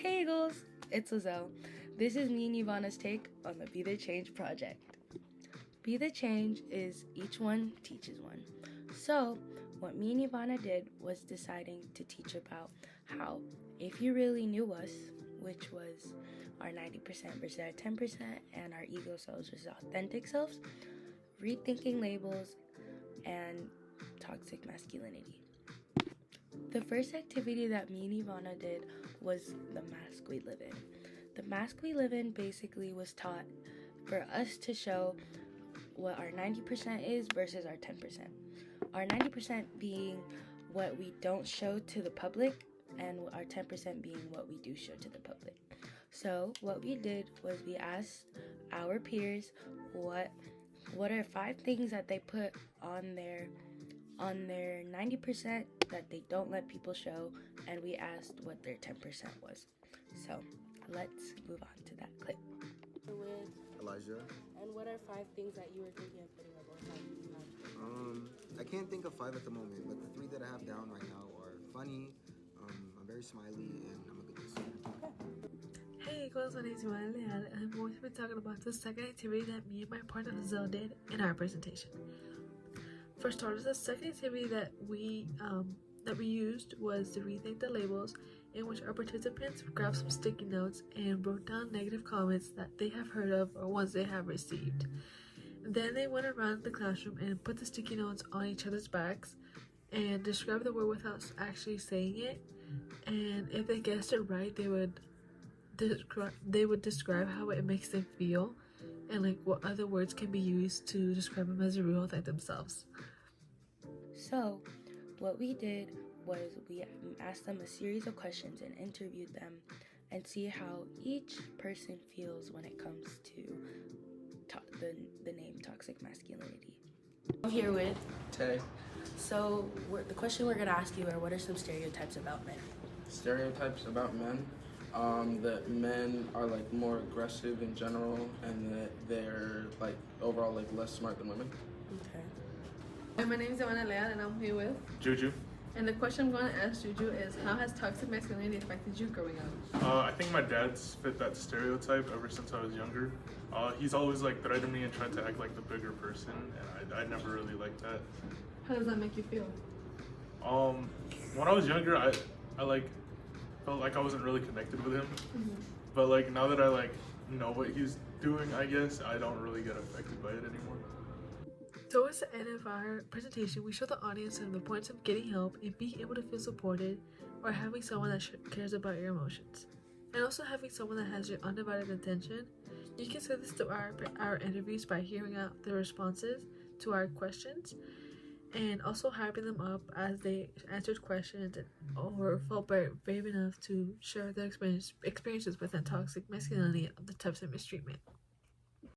Hey Eagles, it's Lizelle. This is me and Ivana's take on the Be the Change project. Be the Change is each one teaches one. So, what me and Ivana did was deciding to teach about how, if you really knew us, which was our 90% versus our 10% and our ego selves versus authentic selves, rethinking labels, and toxic masculinity. The first activity that me and Ivana did was the mask we live in. The mask we live in basically was taught for us to show what our 90% is versus our 10%. Our 90% being what we don't show to the public, and our 10% being what we do show to the public. So what we did was we asked our peers what are 5 things that they put on their 90% that they don't let people show, and we asked what their 10% was. So let's move on to that clip. With Elijah. And what are 5 things that you were thinking of putting up, or 5 you have? I can't think of 5 at the moment, but the 3 that I have down right now are funny, I'm very smiley, and I'm a good listener. Hey Eagles, my name is Ivana Leal, and I'm going to be talking about the second activity that me and my partner Lizelle did in our presentation. For starters, the second activity that we used was to rethink the labels, in which our participants grabbed some sticky notes and wrote down negative comments that they have heard of or ones they have received. Then they went around the classroom and put the sticky notes on each other's backs and described the word without actually saying it. And if they guessed it right, they would describe how it makes them feel and like what other words can be used to describe them as a real authentic themselves. So what we did was we asked them a series of questions and interviewed them and see how each person feels when it comes to the name toxic masculinity. I'm here with Tay. So the question we're going to ask you are, what are some stereotypes about men? Stereotypes about men, that men are like more aggressive in general, and that they're like overall like less smart than women. Okay. And my name is Ivana Leal, and I'm here with Juju. And the question I'm going to ask Juju is, how has toxic masculinity affected you growing up? I think my dad's fit that stereotype ever since I was younger. He's always like threatened me and tried to act like the bigger person, and I never really liked that. How does that make you feel? When I was younger, I like felt like I wasn't really connected with him. Mm-hmm. But like now that I like know what he's doing, I guess I don't really get affected by it anymore. Towards the end of our presentation, we show the audience some of the points of getting help and being able to feel supported, or having someone that cares about your emotions, and also having someone that has your undivided attention. You can say this to our interviews by hearing out their responses to our questions, and also hyping them up as they answered questions or felt brave enough to share their experiences with toxic masculinity and the types of mistreatment.